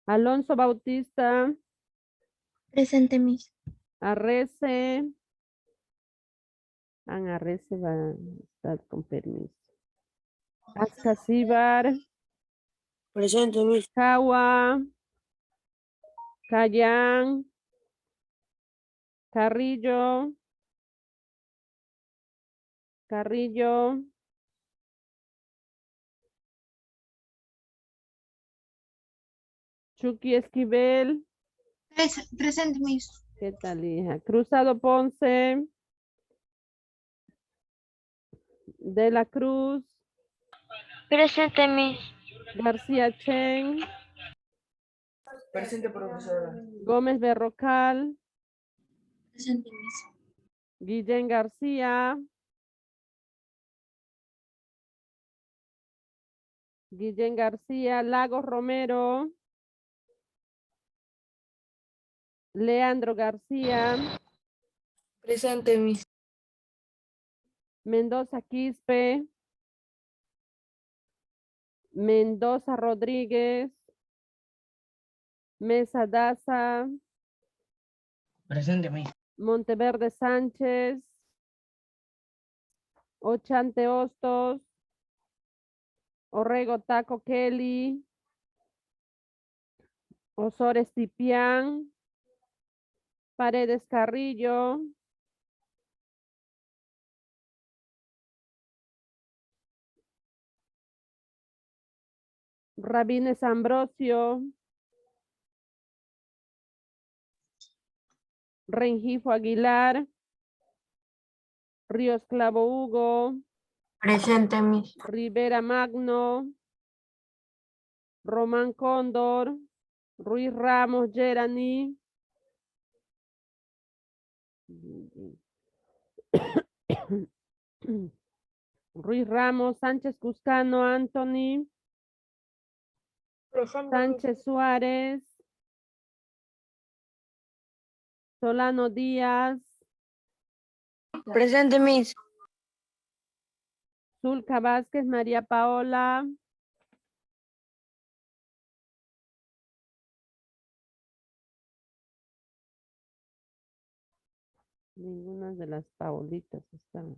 Alonso Bautista, Presente, Miss. Arrece. Arrece va a estar con permiso. Ascasíbar, Presente, Miss. Cagua, Cayán, Carrillo, Carrillo, Chucky Esquivel, Presente, Miss. ¿qué tal, hija? Cruzado Ponce, De la Cruz, Presente, Miss. García Chen, Presente, profesora. Gómez Berrocal, Presente, Miss. Guillén García, Lagos Romero, Leandro García, Presente, Miss. Mendoza Quispe, Mendoza Rodríguez, Mesa Daza, Presente, Miss. Monteverde Sánchez, Ochante Hostos, Orrego Taco Kelly, Osores Cipián, Paredes Carrillo, Rabines Ambrosio, Rengifo Aguilar, Ríos Clavo Hugo, Presente, Miss. Rivera Magno, Román Cóndor, Ruiz Ramos Gerani, Ruiz Ramos, Sánchez Cuscano, Anthony, Sánchez Suárez, Solano Díaz, Presente, Miss. Zulca Vázquez, María Paola, ninguna de las Paolitas están.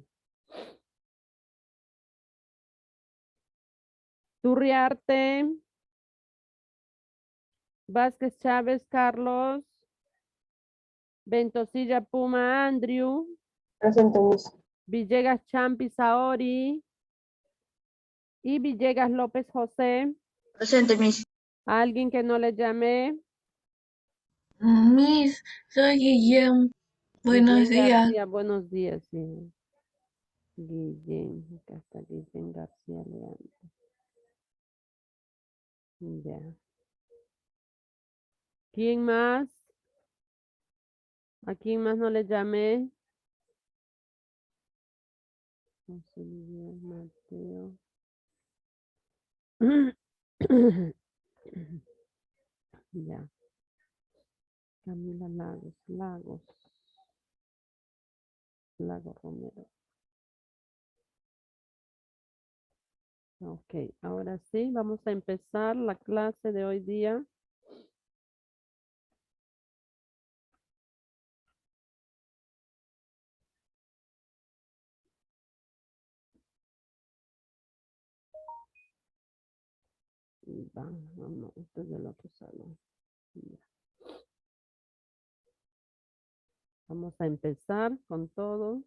Turriarte, Vázquez Chávez, Carlos, Ventosilla Puma, Andrew, Presente, Miss. Villegas Champi, Saori y Villegas López José. Presente, Miss. Alguien que no le llamé. Miss, soy Guillem. Buenos Guillén días. García, buenos días. Sí. Guillén, acá está Guillén García Leandro. Ya. ¿Quién más? ¿A quién más no le llamé? José Miguel Mateo. Ya. Camila Lagos. Lagos Romero. Ok, ahora sí, vamos a empezar la clase de hoy día. Vamos, esto es del otro salón. Ya. Vamos a empezar con todo.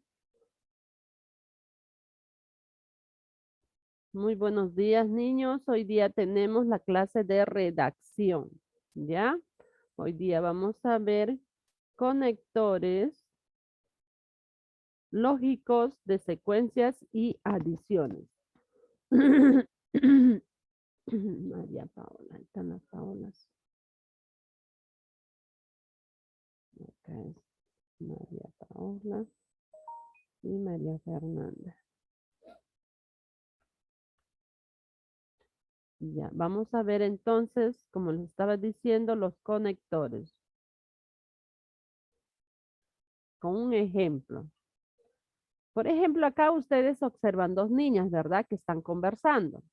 Muy buenos días, niños. Hoy día tenemos la clase de redacción, ¿ya? Hoy día vamos a ver conectores lógicos de secuencias y adiciones. María Paola, ahí están las Paolas. Acá es María Paola y María Fernanda. Ya, vamos a ver entonces, como les estaba diciendo, los conectores. Con un ejemplo. Por ejemplo, acá ustedes observan dos niñas, ¿verdad? Que están conversando.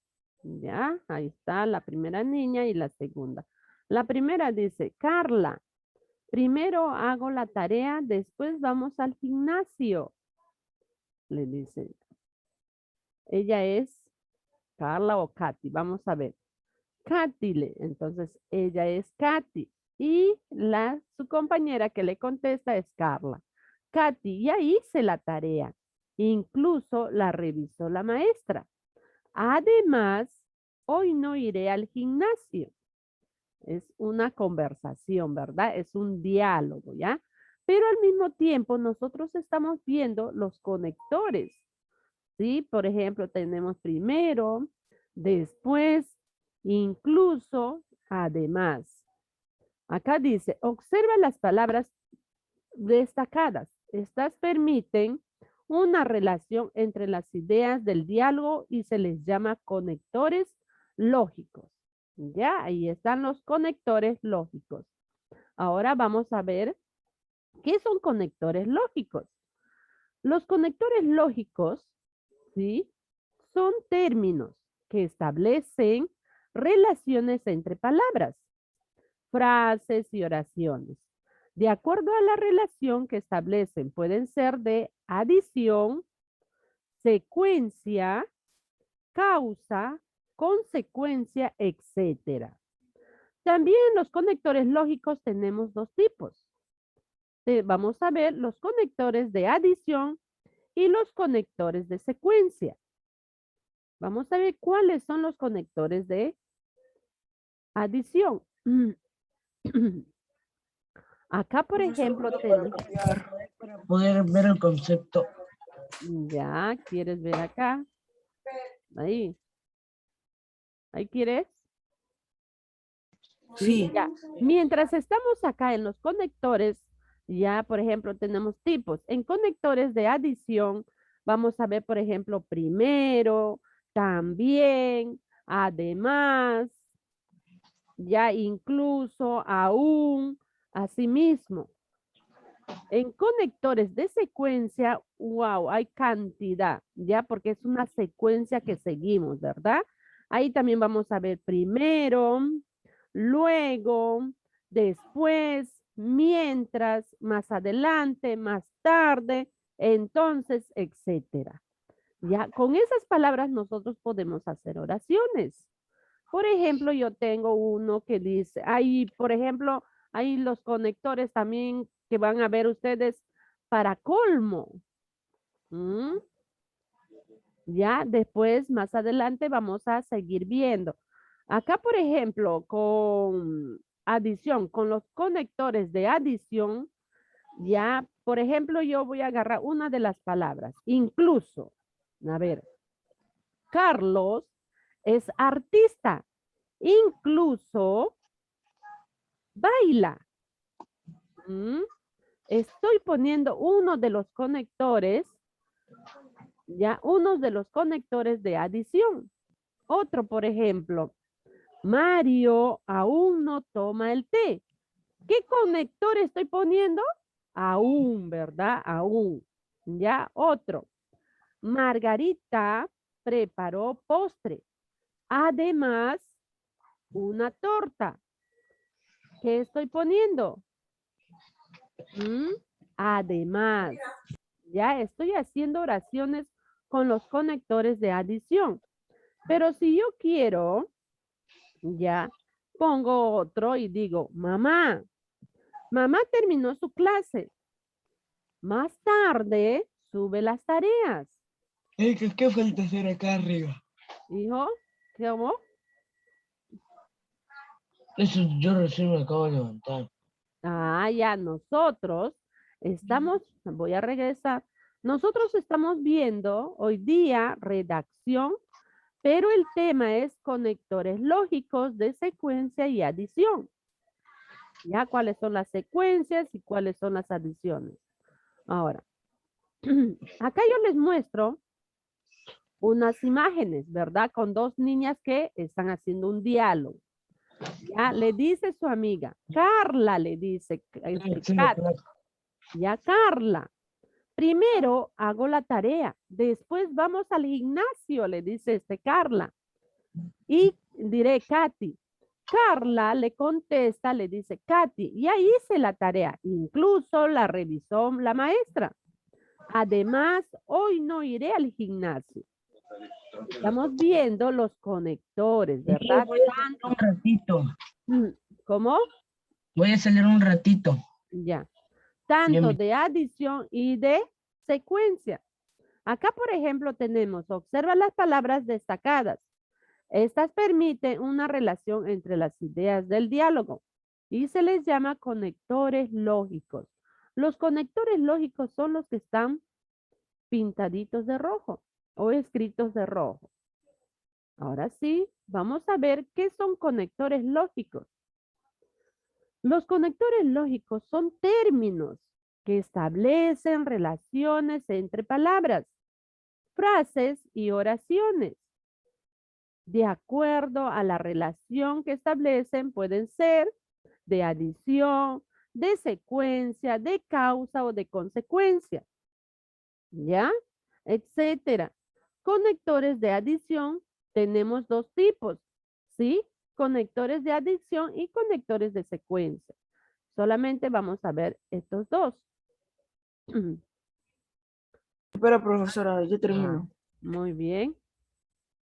Ya, ahí está la primera niña y la segunda. La primera dice, Carla, primero hago la tarea, después vamos al gimnasio. Le dice. Ella es Carla o Katy. Vamos a ver. Katy, entonces ella es Katy. Y su compañera que le contesta es Carla. Katy, ya hice la tarea. Incluso la revisó la maestra. Además, hoy no iré al gimnasio. Es una conversación, ¿verdad? Es un diálogo, ¿ya? Pero al mismo tiempo nosotros estamos viendo los conectores, ¿sí? Por ejemplo, tenemos primero, después, incluso, además. Acá dice, observa las palabras destacadas. Estas permiten una relación entre las ideas del diálogo y se les llama conectores lógicos. Ya, ahí están los conectores lógicos. Ahora vamos a ver qué son conectores lógicos. Los conectores lógicos, ¿sí? Son términos que establecen relaciones entre palabras, frases y oraciones. De acuerdo a la relación que establecen, pueden ser de adición, secuencia, causa, consecuencia, etcétera. También los conectores lógicos tenemos dos tipos. Vamos a ver los conectores de adición y los conectores de secuencia. Vamos a ver cuáles son los conectores de adición. Acá, por ejemplo, tenemos... Para poder ver el concepto. Ya, ¿quieres ver acá? Ahí. ¿Ahí quieres? Sí. Ya. Mientras estamos acá en los conectores, ya, por ejemplo, tenemos tipos. En conectores de adición, vamos a ver, por ejemplo, primero, también, además, ya incluso, aún, asimismo. En conectores de secuencia, wow, hay cantidad, ya, porque es una secuencia que seguimos, ¿verdad? Ahí también vamos a ver primero, luego, después, mientras, más adelante, más tarde, entonces, etcétera. Ya, con esas palabras nosotros podemos hacer oraciones. Por ejemplo, yo tengo uno que dice, ahí, por ejemplo, hay los conectores también que van a ver ustedes para colmo. ¿Mm? Ya, después, más adelante, vamos a seguir viendo. Acá, por ejemplo, con adición, con los conectores de adición, ya, por ejemplo, yo voy a agarrar una de las palabras, incluso. A ver, Carlos es artista, incluso baila. ¿Mm? Estoy poniendo uno de los conectores, ya, uno de los conectores de adición. Otro, por ejemplo, Mario aún no toma el té. ¿Qué conector estoy poniendo? Aún, ¿verdad? Aún. Ya, otro. Margarita preparó postre. Además, una torta. ¿Qué estoy poniendo? Además, ya estoy haciendo oraciones con los conectores de adición. Pero si yo quiero, ya pongo otro y digo, mamá terminó su clase. Más tarde sube las tareas. ¿Qué falta hacer acá arriba? Hijo, ¿cómo? Eso yo recién me acabo de levantar. Ah, ya nosotros estamos, voy a regresar. Nosotros estamos viendo hoy día redacción, pero el tema es conectores lógicos de secuencia y adición. Ya, ¿cuáles son las secuencias y cuáles son las adiciones? Ahora, acá yo les muestro unas imágenes, ¿verdad? Con dos niñas que están haciendo un diálogo. Ya, le dice su amiga, Carla, le dice, Kat, ya Carla, primero hago la tarea, después vamos al gimnasio, le dice Carla. Y diré, Katy, Carla le contesta, le dice, Katy, ya hice la tarea, incluso la revisó la maestra. Además, hoy no iré al gimnasio. Estamos viendo los conectores, ¿verdad? Voy a salir un ratito. ¿Cómo? Voy a salir un ratito. Ya. Tanto de adición y de secuencia. Acá, por ejemplo, tenemos, observa las palabras destacadas. Estas permiten una relación entre las ideas del diálogo y se les llama conectores lógicos. Los conectores lógicos son los que están pintaditos de rojo o escritos de rojo. Ahora sí, vamos a ver qué son conectores lógicos. Los conectores lógicos son términos que establecen relaciones entre palabras, frases y oraciones. De acuerdo a la relación que establecen, pueden ser de adición, de secuencia, de causa o de consecuencia. ¿Ya? Etcétera. Conectores de adición tenemos dos tipos, ¿sí? Conectores de adición y conectores de secuencia. Solamente vamos a ver estos dos. Espera, profesora, yo termino. Muy bien.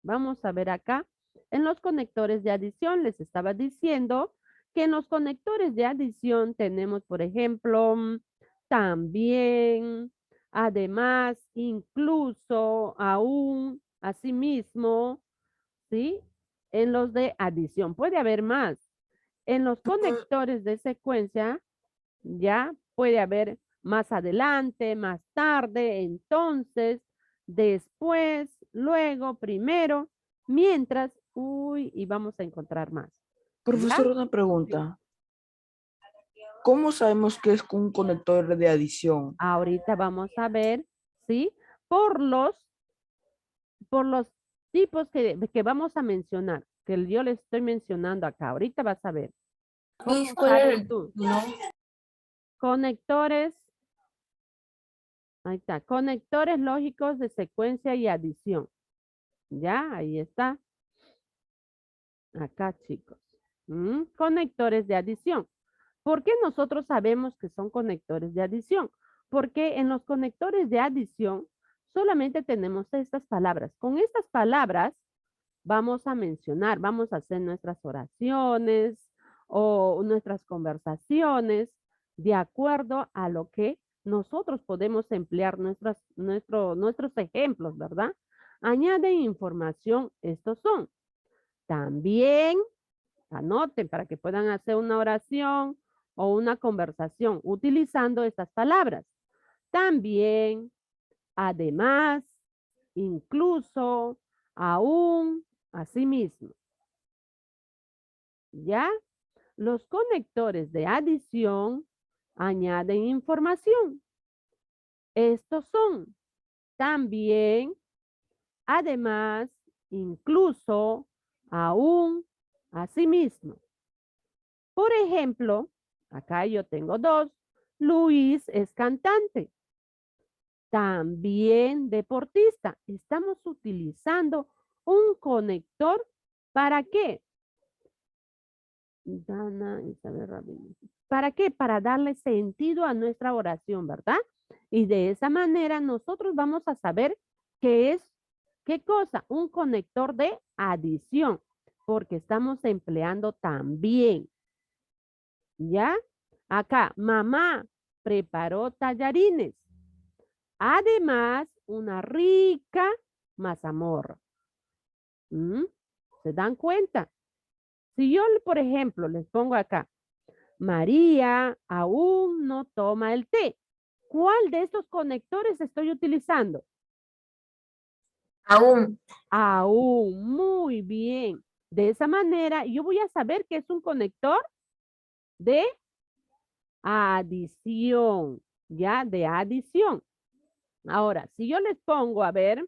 Vamos a ver acá. En los conectores de adición les estaba diciendo que en los conectores de adición tenemos, por ejemplo, también, además, incluso, aún, asimismo, ¿sí? En los de adición. Puede haber más. En los conectores de secuencia, ya puede haber más adelante, más tarde, entonces, después, luego, primero, mientras, y vamos a encontrar más. Profesora, una pregunta. ¿Cómo sabemos que es un conector de adición? Ahorita vamos a ver, ¿sí? Por los tipos que vamos a mencionar, que yo les estoy mencionando acá. Ahorita vas a ver. ¿Cómo sabes tú? Conectores. Ahí está. Conectores lógicos de secuencia y adición. Ya, ahí está. Acá, chicos. Conectores de adición. ¿Por qué nosotros sabemos que son conectores de adición? Porque en los conectores de adición solamente tenemos estas palabras. Con estas palabras vamos a mencionar, vamos a hacer nuestras oraciones o nuestras conversaciones de acuerdo a lo que nosotros podemos emplear nuestros ejemplos, ¿verdad? Añaden información, estos son. También anoten para que puedan hacer una oración o una conversación utilizando estas palabras. También, además, incluso, aún, asimismo. ¿Ya? Los conectores de adición añaden información. Estos son también, además, incluso, aún, asimismo. Por ejemplo, acá yo tengo dos. Luis es cantante. También deportista. Estamos utilizando un conector. ¿Para qué? Dana Isabel Rabino. ¿Para qué? Para darle sentido a nuestra oración, ¿verdad? Y de esa manera nosotros vamos a saber qué es, ¿qué cosa? Un conector de adición, porque estamos empleando también. ¿Ya? Acá, mamá preparó tallarines. Además, una rica mazamorra. ¿Se dan cuenta? Si yo, por ejemplo, les pongo acá, María aún no toma el té. ¿Cuál de estos conectores estoy utilizando? Aún. Aún, muy bien. De esa manera, yo voy a saber que es un conector de adición, ¿ya? De adición. Ahora, si yo les pongo, a ver,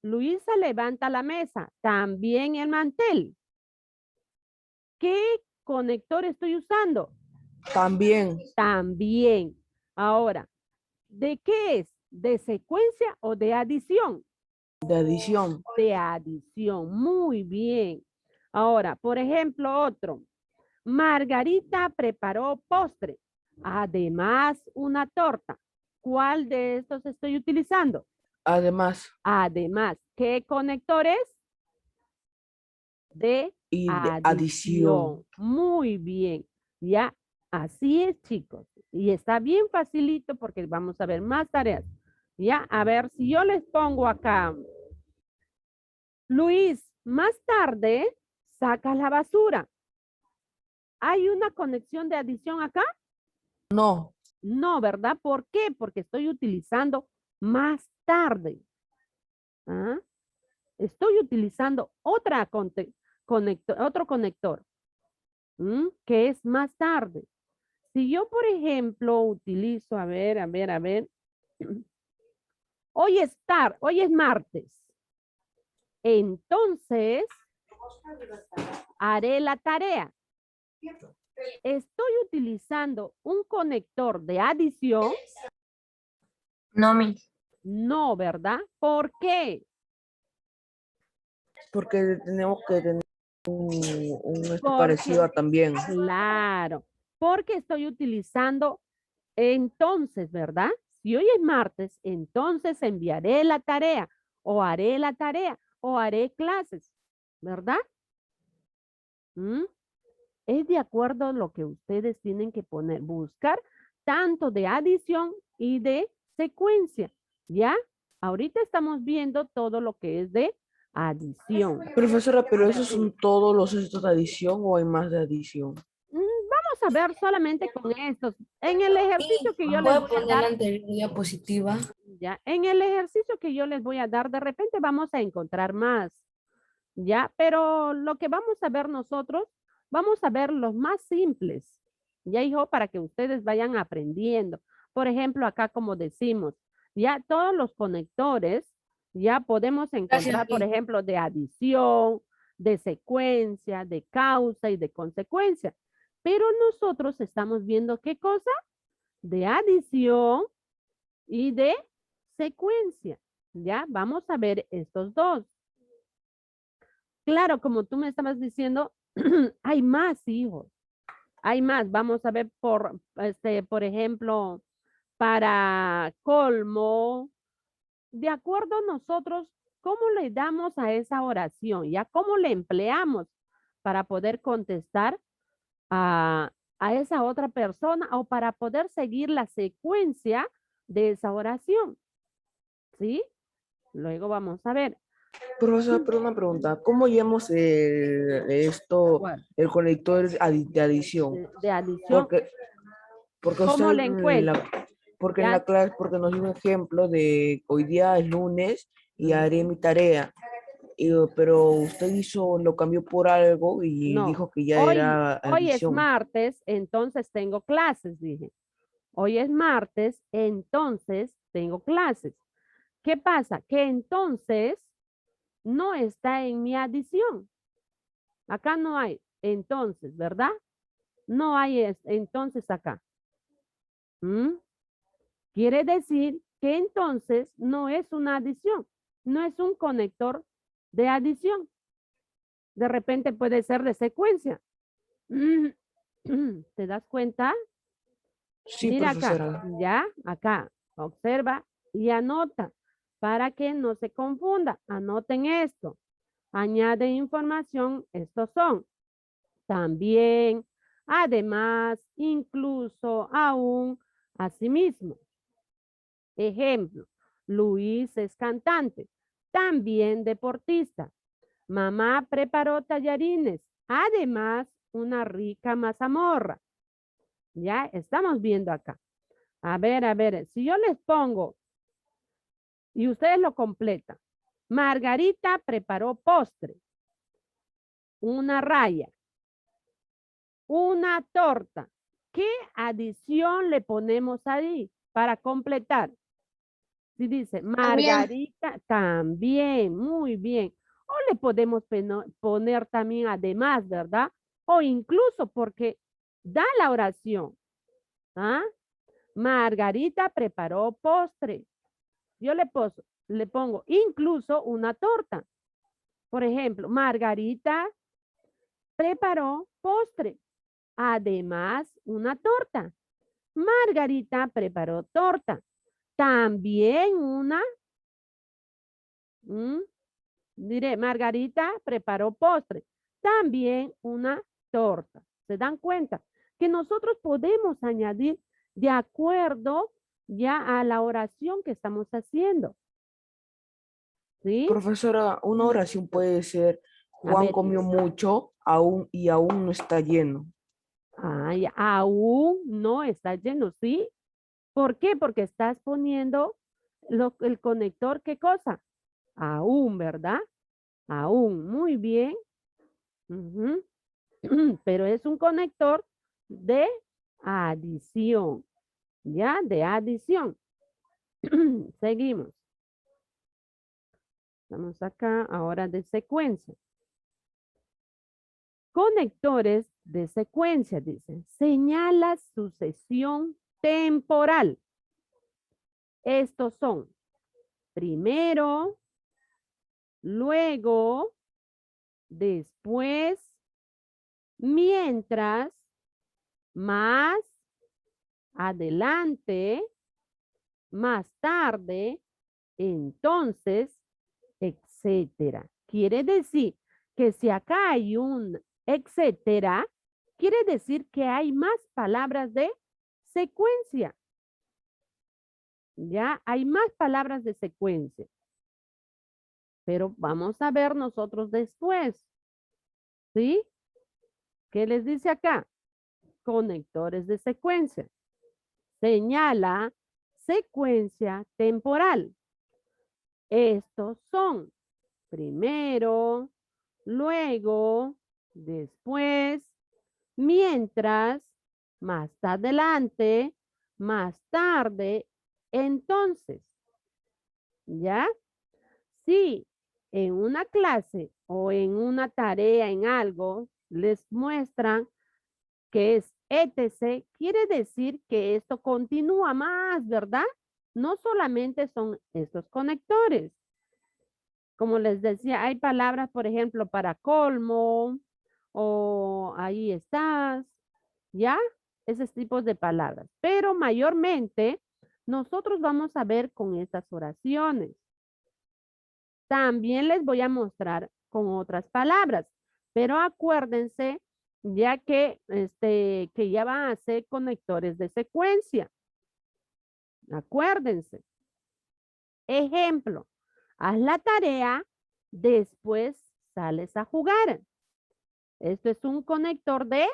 Luisa levanta la mesa, también el mantel. ¿Qué conector estoy usando? También. También. Ahora, ¿de qué es? ¿De secuencia o de adición? De adición. De adición. Muy bien. Ahora, por ejemplo, otro. Margarita preparó postre. Además, una torta. ¿Cuál de estos estoy utilizando? Además, Además, ¿qué conectores? De y de adición. adición. Muy bien. Ya, así es, chicos. Y está bien facilito porque vamos a ver más tareas. Ya, a ver, si yo les pongo acá, Luis, más tarde sacas la basura. ¿Hay una conexión de adición acá? No, No, ¿verdad? ¿Por qué? Porque estoy utilizando más tarde. ¿Ah? Estoy utilizando otro conector, que es más tarde. Si yo, por ejemplo, utilizo, a ver, hoy es martes. Entonces, haré la tarea. Estoy utilizando un conector de adición. No, Miss. No, ¿verdad? ¿Por qué? porque tenemos que tener Porque, parecido a también. claro, porque estoy utilizando entonces, ¿verdad? Si hoy es martes, entonces enviaré la tarea o haré la tarea o haré clases, ¿verdad? ¿Mm? Es de acuerdo a lo que ustedes tienen que poner, buscar tanto de adición y de secuencia, ¿ya? Ahorita estamos viendo todo lo que es de adición. Profesora, pero esos son todos los estos de adición o hay más de adición. Vamos a ver solamente con estos. En el ejercicio que yo les voy a dar, anterior diapositiva? ya, en el ejercicio que yo les voy a dar, de repente vamos a encontrar más, ya, pero lo que vamos a ver nosotros, vamos a ver los más simples, ya, hijo, para que ustedes vayan aprendiendo. Por ejemplo, acá como decimos, ya todos los conectores, ya podemos encontrar, por ejemplo, de adición, de secuencia, de causa y de consecuencia. Pero nosotros estamos viendo qué cosa, de adición y de secuencia. Ya, vamos a ver estos dos. Claro, como tú me estabas diciendo, hay más hijos, hay más. Vamos a ver por ejemplo, para colmo, de acuerdo a nosotros, ¿cómo le damos a esa oración? ¿Ya cómo le empleamos para poder contestar a esa otra persona o para poder seguir la secuencia de esa oración? ¿Sí? Luego vamos a ver. Profesora, pero una pregunta, ¿cómo llamamos ¿Cuál? el conector de adición? De adición. Porque, porque ¿Cómo usted le encuentro? porque en Ya. la clase, porque nos dio un ejemplo de hoy día es lunes y haré mi tarea. Pero usted lo cambió por algo y No, dijo que ya hoy, era hoy es adición. martes, entonces tengo clases, dije. Hoy es martes, entonces tengo clases. ¿Qué pasa? Que entonces no está en mi adición. Acá no hay entonces, ¿verdad? No hay entonces acá. ¿Mm? Quiere decir que entonces no es una adición, no es un conector de adición. De repente puede ser de secuencia. ¿Te das cuenta? Sí, Mira acá, profesora. ya, acá, observa y anota para que no se confunda. Anoten esto. Añade información, estos son. También, además, incluso, aún, asimismo. Ejemplo, Luis es cantante, también deportista. Mamá preparó tallarines, además, una rica mazamorra. Ya estamos viendo acá. A ver, si yo les pongo y ustedes lo completan. Margarita preparó postre, una raya, una torta. ¿Qué adición le ponemos ahí para completar? Si dice Margarita, también, muy bien. O le podemos poner también además, ¿verdad? O incluso porque da la oración. ¿Ah? Margarita preparó postre. Yo le pongo incluso una torta. Por ejemplo, Margarita preparó postre. Además, una torta. Margarita preparó torta. También diré, Margarita preparó postre. También una torta. ¿Se dan cuenta? Que nosotros podemos añadir de acuerdo ya a la oración que estamos haciendo. ¿Sí? Profesora, una oración puede ser, Juan ver. comió mucho y aún no está lleno. Ay, aún no está lleno, ¿sí? ¿Por qué? Porque estás poniendo el conector, ¿qué cosa? Aún, ¿verdad? Aún, muy bien. Ujú. Pero es un conector de adición, ¿ya? De adición. Seguimos. Estamos acá ahora de secuencia. Conectores de secuencia, dice. Señala sucesión temporal. Estos son primero, luego, después, mientras, más, adelante, más tarde, entonces, etcétera. Quiere decir que si acá hay un etcétera, quiere decir que hay más palabras de secuencia. Ya hay más palabras de secuencia. Pero vamos a ver nosotros después. ¿Sí? ¿Qué les dice acá? Conectores de secuencia. Señala secuencia temporal. Estos son primero, luego, después, mientras, más adelante, más tarde, entonces. ¿Ya? Si en una clase o en una tarea, en algo, les muestran que es etc., quiere decir que esto continúa más, ¿verdad? No solamente son estos conectores. Como les decía, hay palabras, por ejemplo, para colmo o ahí estás, ¿ya? Esos tipos de palabras. Pero mayormente nosotros vamos a ver con estas oraciones. También les voy a mostrar con otras palabras, pero acuérdense ya que, que ya van a ser conectores de secuencia. Acuérdense. Ejemplo, haz la tarea, después sales a jugar. Esto es un conector de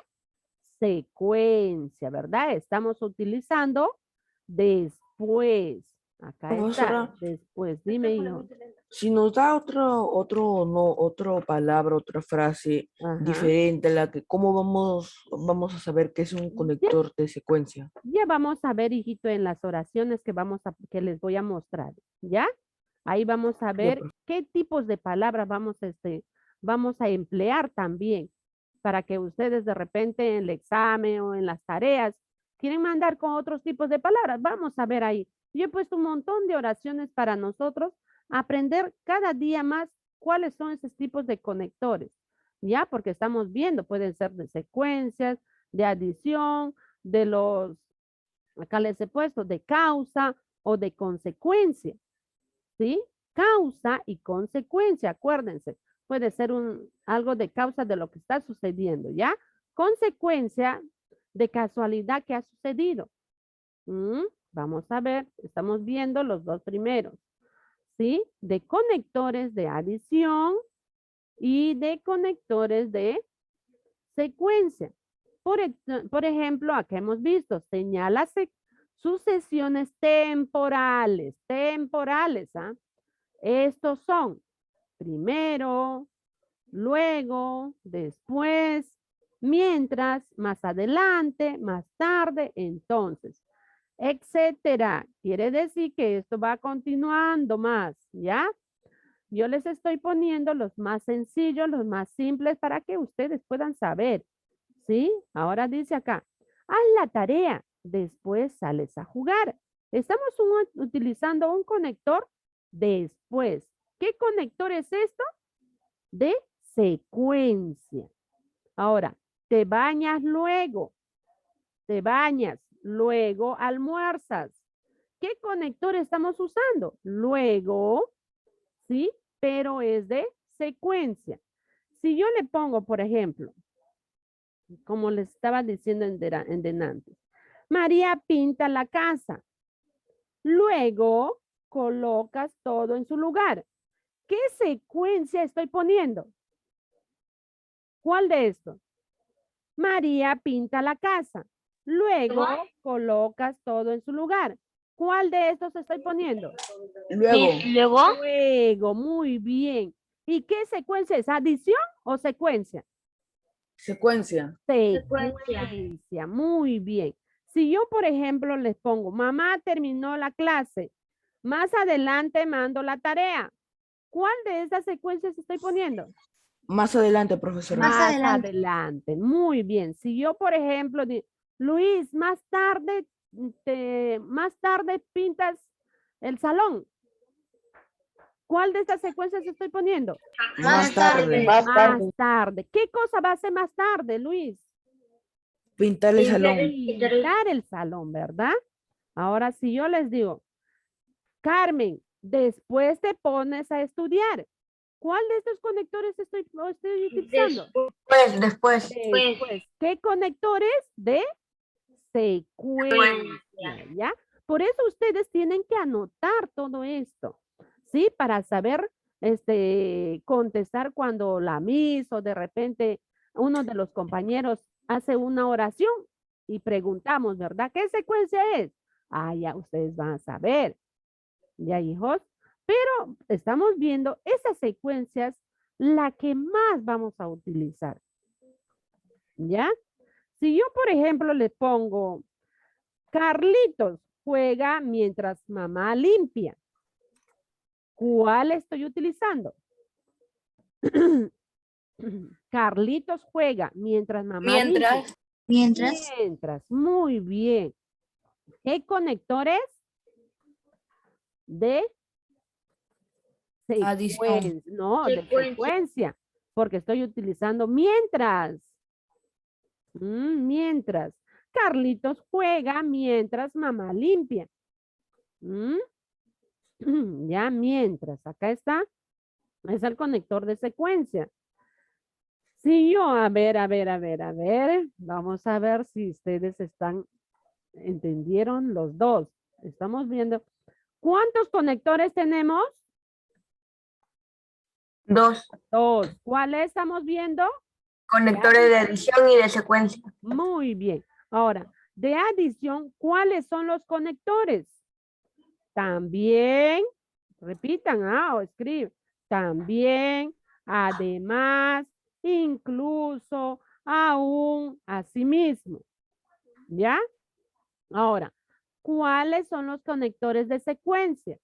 secuencia, ¿verdad? Estamos utilizando después. Acá Profesora, está, después. Dime, hijo. si nos da otra palabra, otra frase Ajá. diferente a la que, ¿cómo vamos a saber que es un conector de secuencia? Ya vamos a ver, hijito, en las oraciones que les voy a mostrar, ¿ya? Ahí vamos a Ya, ver qué tipos de palabras vamos a emplear también para que ustedes de repente en el examen o en las tareas quieren mandar con otros tipos de palabras. Vamos a ver ahí. Yo he puesto un montón de oraciones para nosotros aprender cada día más cuáles son esos tipos de conectores, ¿ya? Porque estamos viendo, pueden ser de secuencias, de adición, de los acá les he puesto de causa o de consecuencia, ¿sí? Causa y consecuencia, acuérdense. Puede ser algo de causa de lo que está sucediendo, ¿ya? Consecuencia de casualidad que ha sucedido. Vamos a ver, estamos viendo los dos primeros, ¿sí? De conectores de adición y de conectores de secuencia. Por ejemplo, acá hemos visto, señala sucesiones temporales, ¿ah? Estos son primero, luego, después, mientras, más adelante, más tarde, entonces, etcétera. Quiere decir que esto va continuando más, ¿ya? Yo les estoy poniendo los más sencillos, los más simples para que ustedes puedan saber. ¿Sí? Ahora dice acá, haz la tarea, después sales a jugar. Estamos utilizando un conector después. ¿Qué conector es esto? De secuencia. Ahora, te bañas luego. Te bañas, luego almuerzas. ¿Qué conector estamos usando? Luego, ¿sí? Pero es de secuencia. Si yo le pongo, por ejemplo, como les estaba diciendo en delante, María pinta la casa. Luego colocas todo en su lugar. ¿Qué secuencia estoy poniendo? ¿Cuál de estos? María pinta la casa. Luego colocas todo en su lugar. ¿Cuál de estos estoy poniendo? Luego, Luego, muy bien. ¿Y qué secuencia es? ¿Adición o secuencia? secuencia. Secuencia, muy bien. Si yo, por ejemplo, les pongo, mamá terminó la clase, más adelante mando la tarea. ¿Cuál de esas secuencias estoy poniendo? Más adelante, profesora. Más adelante. Muy bien. Si yo, por ejemplo, Luis, más tarde pintas el salón. ¿Cuál de estas secuencias estoy poniendo? Más tarde. Más tarde. ¿Qué cosa va a hacer más tarde, Luis? Pintar el salón. Pintar el salón, ¿verdad? Ahora, si yo les digo, Carmen, después te pones a estudiar. ¿Cuál de estos conectores estoy utilizando? Después. Después. ¿Qué conectores? De secuencia, ¿ya? Por eso ustedes tienen que anotar todo esto, ¿sí? Para saber, contestar cuando la Miss o de repente uno de los compañeros hace una oración y preguntamos, ¿verdad? ¿Qué secuencia es? Ah, ya ustedes van a saber, ¿ya, hijos? Pero estamos viendo esas secuencias, la que más vamos a utilizar, ¿ya? Si yo, por ejemplo, le pongo, Carlitos juega mientras mamá limpia. ¿Cuál estoy utilizando? Carlitos juega mientras mamá limpia. Mientras, muy bien. ¿Qué conectores? De secuencia. No, de secuencia. Porque estoy utilizando mientras. Mientras. Carlitos juega mientras mamá limpia. Ya mientras. Acá está. Es el conector de secuencia. Si yo, a ver. Vamos a ver si ustedes entendieron los dos. Estamos viendo. ¿Cuántos conectores tenemos? 2. Dos. ¿Cuáles estamos viendo? Conectores de adición y de secuencia. Muy bien. Ahora, de adición, ¿cuáles son los conectores? También, repitan, o escriben. También, además, incluso, aún, asimismo. ¿Ya? Ahora, ¿cuáles son los conectores de secuencia?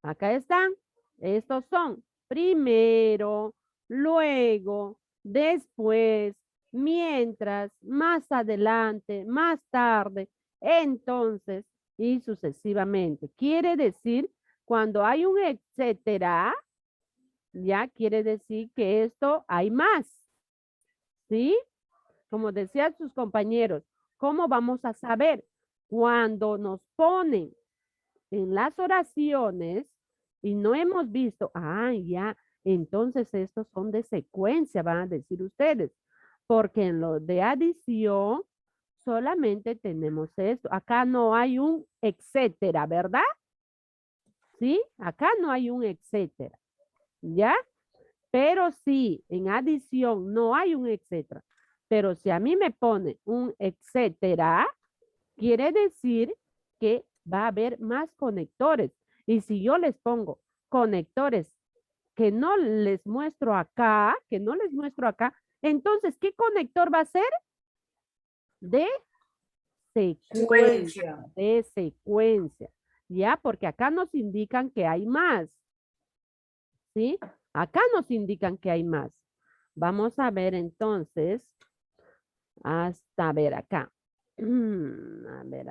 Acá están. Estos son primero, luego, después, mientras, más adelante, más tarde, entonces y sucesivamente. Quiere decir, cuando hay un etcétera, ya quiere decir que esto hay más. ¿Sí? Como decían sus compañeros, ¿cómo vamos a saber? Cuando nos ponen en las oraciones y no hemos visto, ya, entonces estos son de secuencia, van a decir ustedes, porque en lo de adición solamente tenemos esto. Acá no hay un etcétera, ¿verdad? ¿Sí? Acá no hay un etcétera, ¿ya? Pero sí, en adición no hay un etcétera. Pero si a mí me pone un etcétera, quiere decir que va a haber más conectores. Y si yo les pongo conectores que no les muestro acá, entonces, ¿qué conector va a ser? De secuencia. De secuencia. ¿Ya? Porque acá nos indican que hay más. ¿Sí? Acá nos indican que hay más. Vamos a ver entonces, hasta ver acá. A ver.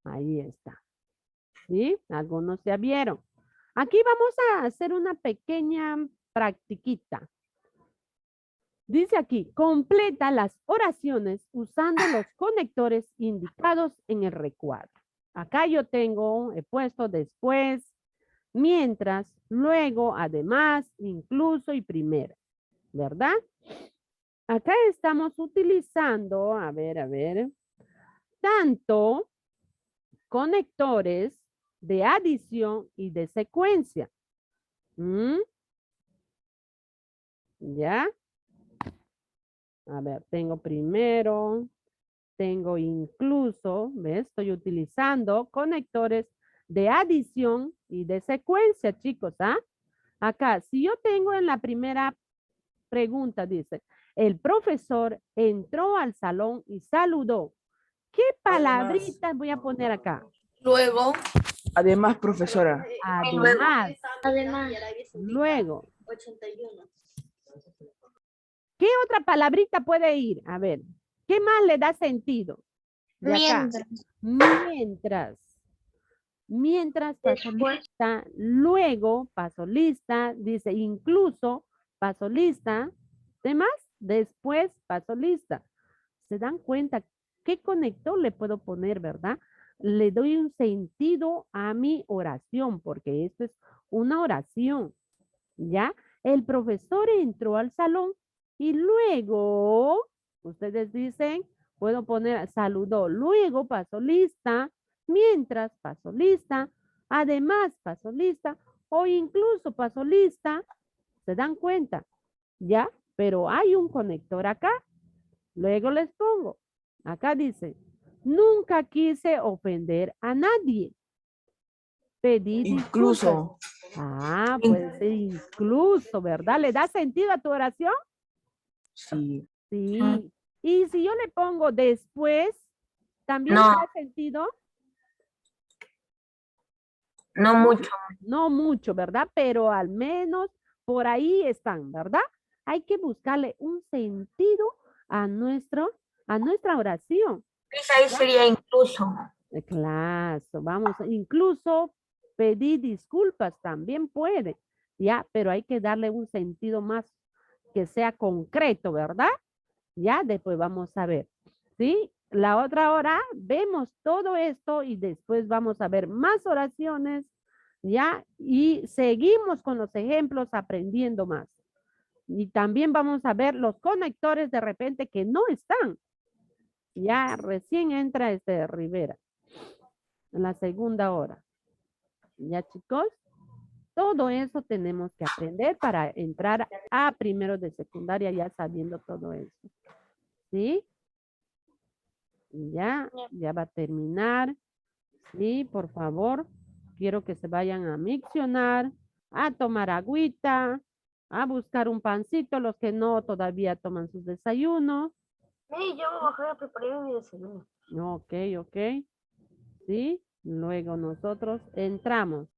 Ahí está. ¿Sí? Algunos ya vieron. Aquí vamos a hacer una pequeña practiquita. Dice aquí, completa las oraciones usando los conectores indicados en el recuadro. Acá yo tengo, he puesto después, mientras, luego, además, incluso y primero, ¿verdad? Acá estamos utilizando, a ver, tanto conectores de adición y de secuencia. ¿Mm? ¿Ya? A ver, tengo primero, tengo incluso, ¿ves? Estoy utilizando conectores de adición y de secuencia, chicos, ¿ah? Acá, si yo tengo en la primera pregunta, dice, el profesor entró al salón y saludó. ¿Qué palabritas voy a poner acá? Luego. Además, profesora, Además, luego. ¿Qué otra palabrita puede ir? A ver, ¿qué más le da sentido? De acá. Mientras paso lista, luego paso lista, dice incluso paso lista, demás, después paso lista. ¿Se dan cuenta qué conector le puedo poner, verdad? Le doy un sentido a mi oración, porque esto es una oración, ¿ya? El profesor entró al salón y luego, ustedes dicen, puedo poner saludó, luego paso lista, mientras paso lista, además paso lista o incluso paso lista. ¿Se dan cuenta? ¿Ya? Pero hay un conector acá. Luego les pongo. Acá dice, nunca quise ofender a nadie. Pedí disculpas. incluso, Ah, puede ser incluso, ¿verdad? ¿Le da sentido a tu oración? sí, Sí. Y si yo le pongo después, ¿también No. le da sentido? No mucho. No mucho, ¿verdad? Pero al menos por ahí están, ¿verdad? Hay que buscarle un sentido a nuestra oración. Ahí sería incluso. Claro, vamos, incluso pedir disculpas también puede, ya, pero hay que darle un sentido más que sea concreto, ¿verdad? Ya, después vamos a ver, ¿sí? La otra hora vemos todo esto y después vamos a ver más oraciones, ya, y seguimos con los ejemplos aprendiendo más. Y también vamos a ver los conectores de repente que no están. Ya recién entra Rivera en la segunda hora. ¿Ya, chicos? Todo eso tenemos que aprender para entrar a primero de secundaria ya sabiendo todo eso. ¿Sí? Ya va a terminar. Sí, por favor. Quiero que se vayan a miccionar, a tomar agüita, a buscar un pancito, los que no todavía toman sus desayunos. Sí, yo me bajé a preparar mi desayuno. Ok. Sí, luego nosotros entramos.